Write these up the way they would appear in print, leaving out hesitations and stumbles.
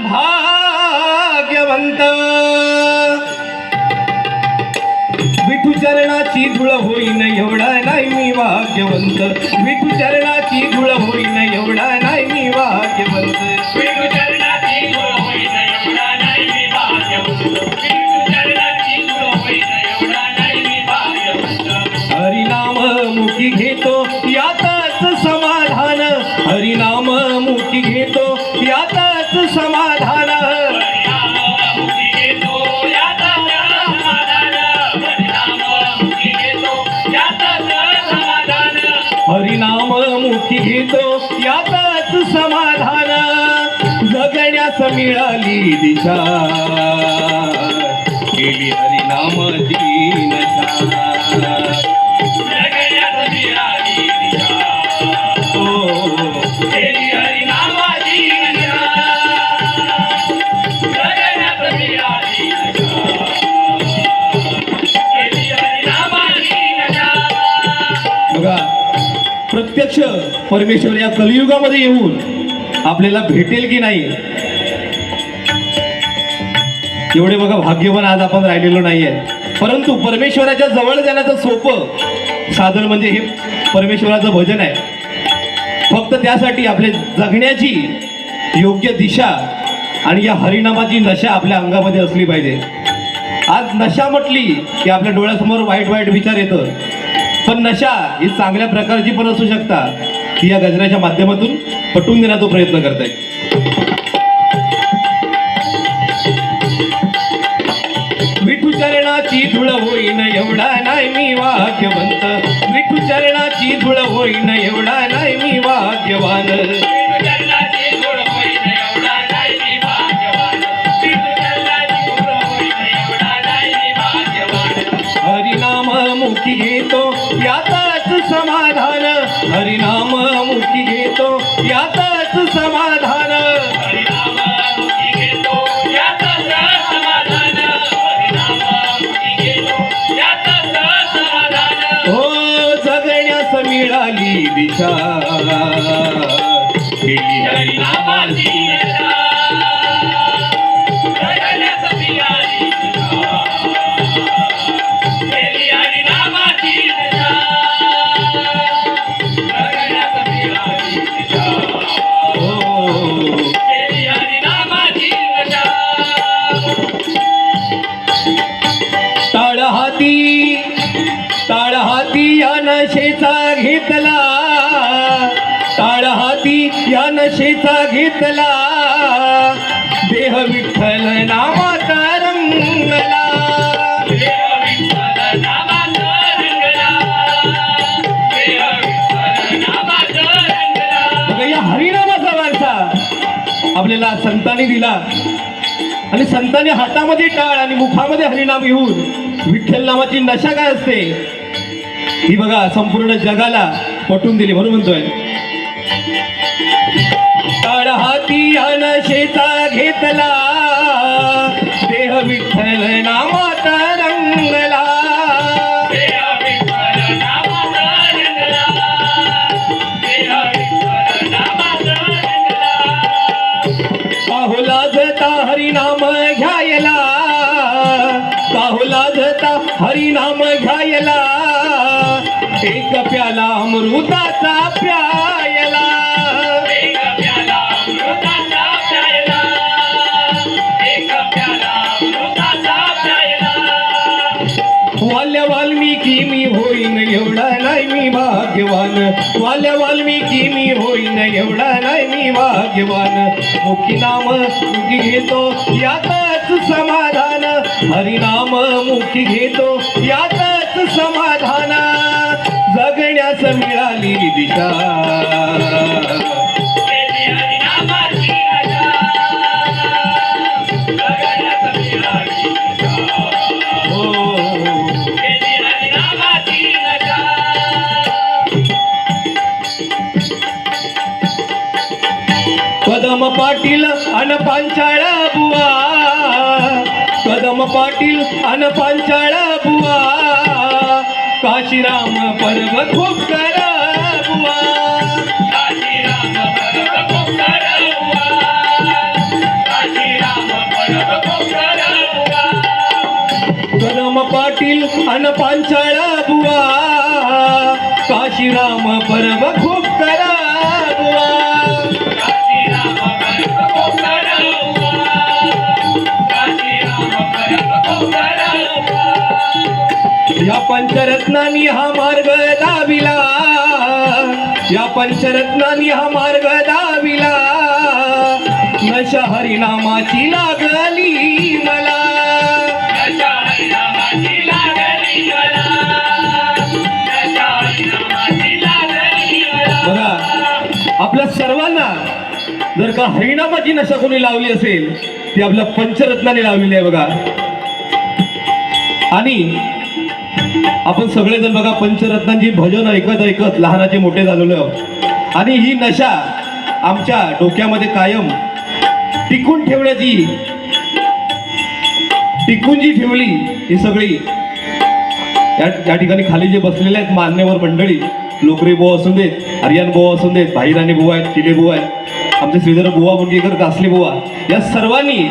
भाग्यवंत विठू चरणाची धूळ होईन एवढा नाही मी भाग्यवंत विठू चरणाची धूळ होईन एवढा नाही मी भाग्यवंत विठू चरणाची धूळ होईन एवढा नाही मी भाग्यवंत विठू चरणाची धूळ होईन एवढा नाही मी भाग्यवंत हरिनाम मुखी घेतो यातच समाधान हरिनाम मुखी घेतो यातच समाधान हरिनाममुखी घेतो यातच समाधान हरिनाममुखी घेतो यातच समाधान हरिनाम मुखी घेतो यातच समाधान जगण्यास मिळाली दिशा केली हरिनामाची नशा जगण्यात मिळाली दिशा ओ केली हरिनामाची नशा जगण्यात मिळाली दिशा केली हरिनामाची नशा बघा प्रत्यक्ष परमेश्वर या कलियुगामध्ये येऊन आपल्याला भेटेल की नाही एवढे बघा भाग्यवान आज आपण राहिलेलो नाहीये परंतु परमेश्वराच्या जवळ जाण्याचं सोपं साधन म्हणजे हे परमेश्वराचं भजन आहे फक्त त्यासाठी आपल्या जगण्याची योग्य दिशा आणि या हरिनामाची नशा आपल्या अंगामध्ये असली पाहिजे आज नशा म्हटली की आपल्या डोळ्यासमोर वाईट वाईट विचार येतं पण नशा ही चांगल्या प्रकारची पण असू शकता ती या गजराच्या माध्यमातून पटवून देण्याचा प्रयत्न करताय विठू चरणाची धूळ होईन एवढा नाही मी भाग्यवंत विठू चरणाची धूळ होईन एवढा नाही मी भाग्यवान विठू चरणाची धूळ होईन एवढा नाही मी भाग्यवान विठू चरणाची धूळ होईन एवढा नाही मी भाग्यवान हरिनाम मुखी घेतो यातच समाधान हरिनाम मुखी घेतो यातच समाधान हरिनाममुखी घेतो यातच समाधान हरिनाममुखी घेतो यातच समाधान हो जगण्यास मिळाली दिशा केली हरिनामाची नशा जगण्यात मिळाली दिशा केली हरिनामाची नशा जगण्यात मिळाली दिशा हो केली हरिनामाची नशा ताळहाती या नशेचा घेतला ताळहाती या नशेचा घेतला देह विठ्ठल नामात रंगला देह विठ्ठल नामात रंगला देह विठ्ठल नामात रंगला बघा या हरिनामाचा वारसा आपल्याला संतांनी दिला आणि संतांनी हातामध्ये टाळ आणि मुखामध्ये हरिनाम घेऊन विठ्ठल नामाची नशा काय असते ही बघा संपूर्ण जगाला पटवून दिली म्हणून म्हणतोय टाळ हाती या नशेचा घेतला देह विठ्ठल नामात रंगला देह विठ्ठल नामात रंगला देह विठ्ठल नामात रंगला पाहू लाजता हरिनाम घ्यायला पाहू लाजता हरिनाम घ्यायला एक प्याला अमृताचा प्यायला एक प्याला अमृताचा प्यायला एक प्याला अमृताचा प्यायला वाल्या वाल्मिकी मी होईन एवढा नाही मी भाग्यवान वाल्या वाल्मिकी मी होईन एवढा नाही मी भाग्यवान मुखी नाम मुखी घेतो यातच समाधान हरिनाम मुखी घेतो यातच समाधान जगण्यास मिळाली दिशा केली हरिनामाची नशा जगण्यात मिळाली दिशा हो केली हरिनामाची नशा कदम पाटील अन पांचाळ बुवा कदम पाटील अन पांचाळ बुवा काशीराम पर्वत खूप करा बुवा काशीराम पर्वत खूप करा बुवा पाटील अन पांचाळा बुवा काशीराम पर्व खूप करा बुवा काशीराम पर्व खूप करा बुवा. काशीराम पर्व खूप करा बुवा. या पंचरत्नांनी हा मार्ग दाविला या पंचरत्नांनी हा मार्ग दाविला नशा हरिनामाची लागली मला नशा हरिनामाची लागली मला. नशा हरिनामाची लागली मला. बघा आपल्या सर्वांना जर का हरिनामाची नशा कोणी लावली असेल ती आपल्या पंचरत्नाने लावलेली आहे बघा. आणि आपण सगळेजण बघा पंचरत्नांची भजन ऐकत ऐकत लहानाचे मोठे झालेलो आहोत. आणि ही नशा आमच्या डोक्यामध्ये कायम टिकून ठेवण्याची टिकून जी ठेवली ही सगळी या ठिकाणी खाली जे बसलेले आहेत मान्यवर मंडळी लोकरी बुवा असून देत आर्यन बुवा असून देत भाईराणी बुवा आहेत किले बुवा आहेत आमचे श्रीधर बुवा मुंडगेकर कासले बुवा या सर्वांनी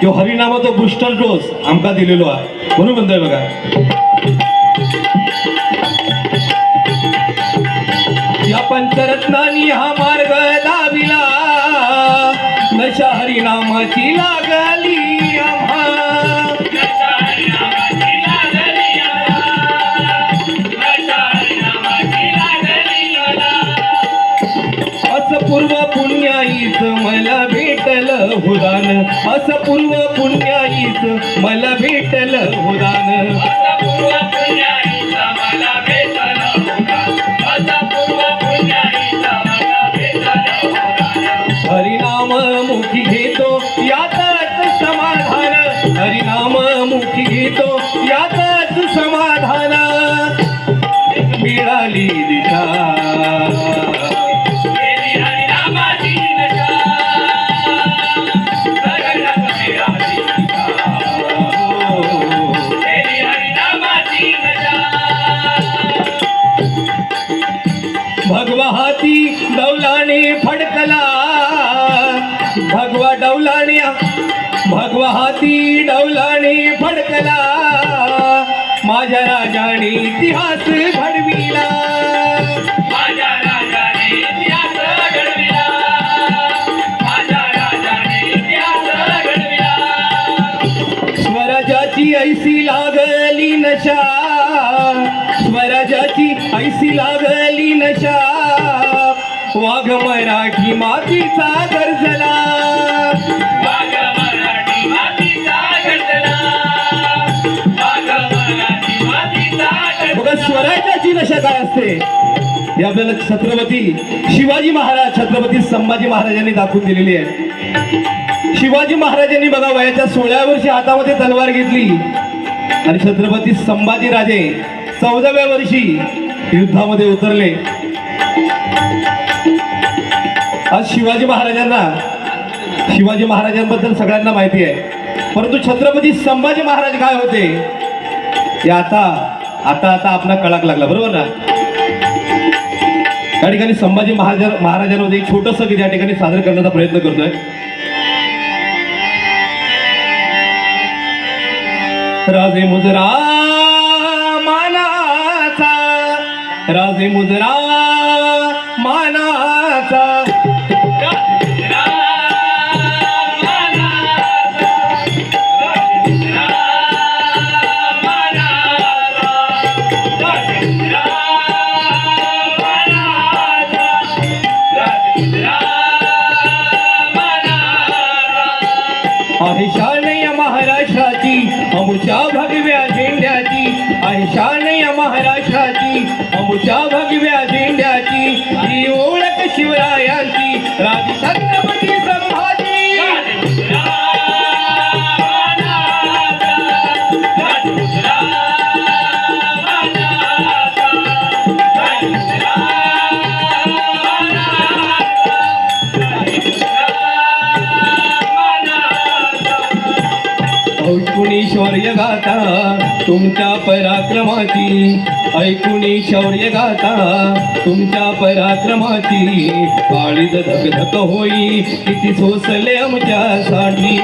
जो हरिनामाचा बूस्टर डोस आमका दिलेलो आहे म्हणून म्हणतोय बघा. या पंचरत्नांनी हा मार्ग दाविला नशा हरिनामाची लागली आम्हा. नशा हरिनामाची लागली मला. नशा हरिनामाची लागली मला. असं पूर्व पुण्याईच मला भेटल हुदान असं पूर्व पुण्याईच मला भेटल हुदान. असा पूर्व पुण्याईचा मला भेटल हुदान. असा पूर्व पुण्याईचा मला भेटल हुदान. हरिनाम मुखी घेतो यातच समाधान हरिनाम मुखी घेतो यातच समाधान मिळाली दिशा केली हरिनामाची नशा. सगळ्यात मिळाली दिशा. केली हरिनामाची नशा. भगवा हाती डौलाने फडकला भगवा हाती डौलाने फडकला माझ्या राजाने इतिहास घडविला. माझ्या राजाने इतिहास घडविला. माझ्या राजाने इतिहास घडविला. स्वराज्याची ऐसी लागली नशा स्वराज्याची ऐसी लागली नशा वाघ मराठी मातीचा गरजला. वाघ मराठी मातीचा गरजला. वाघ मराठी मातीचा बघा गरजला. स्वराज्याची नशा काय असते हे आपल्याला छत्रपती शिवाजी महाराज छत्रपती संभाजी महाराजांनी दाखवून दिलेली आहे. शिवाजी महाराजांनी बघा वयाच्या 16व्या वर्षी हातामध्ये तलवार घेतली आणि छत्रपती संभाजी राजे 14व्या वर्षी युद्धामध्ये उतरले. आज शिवाजी महाराजांबद्दल सगळ्यांना माहिती आहे परंतु छत्रपती संभाजी महाराज काय होते हे आता आपला कळाक लागला बरोबर ना. त्या ठिकाणी संभाजी महाराजांमध्ये एक छोटंसं गीत या ठिकाणी सादर करण्याचा प्रयत्न करतोय. राजे मुजरा मानाचा राजे मुजरा मानाचा आहे शान या महाराष्ट्राची अमुच्या भगव्या झेंड्याची आहे शान या महाराष्ट्राची अमुच्या भगव्या झेंड्याची ही ओळख शिवरायांची राजे छत्रपती संभाजी ऐकुनी शौर्य गाता तुमच्या पराक्रमाची ऐकुनी शौर्य गाता तुमच्या पराक्रमाची काळीज धगधग होई किती सोसले आमच्यासाठी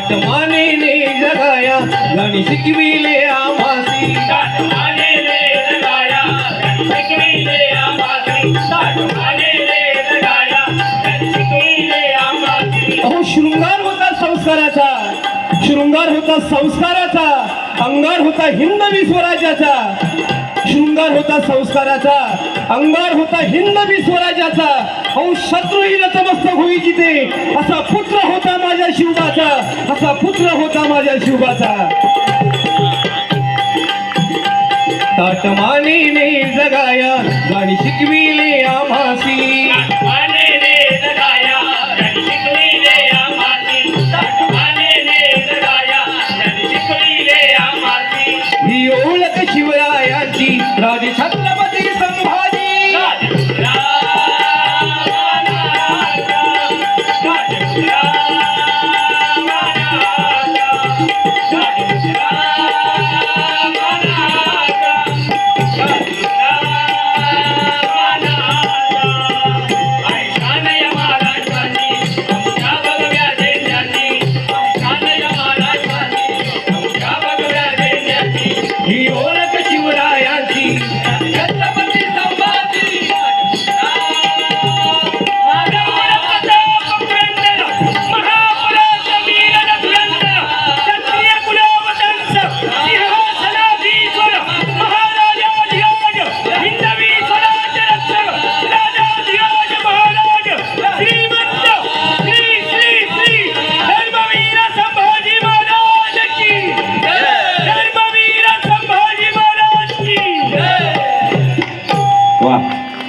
ताटमानेने जगाया गाणी शिकविले आम्हासी ताटमाने रे जगाया शिकविले आम्हासी ताटमाने रे जगाया शिकविले आम्हासी अहो शृंगार होता संस्काराचा शृंगार होता संस्काराचा अंगार होता हिंदवी स्वराज्याचा शृंगार होता संस्काराचा अंगार होता हिंदवी स्वराज्याचा अहो शत्रूही नतमस्तक होई जिथे असा पुत्र होता माझ्या शिवबाचा असा पुत्र होता माझ्या शिवबाचा ताटमानेने जगाया गाणी शिकविले आम्हासी ताटमाने रे जगाया शिकविले आम्हासी ताटमाने रे जगाया शिकविले आम्हासी ही ओळख शिवरायांची राजे छत्रपती संभाजी ही ओळख शिवरायांची छत्रपती संभाजी वा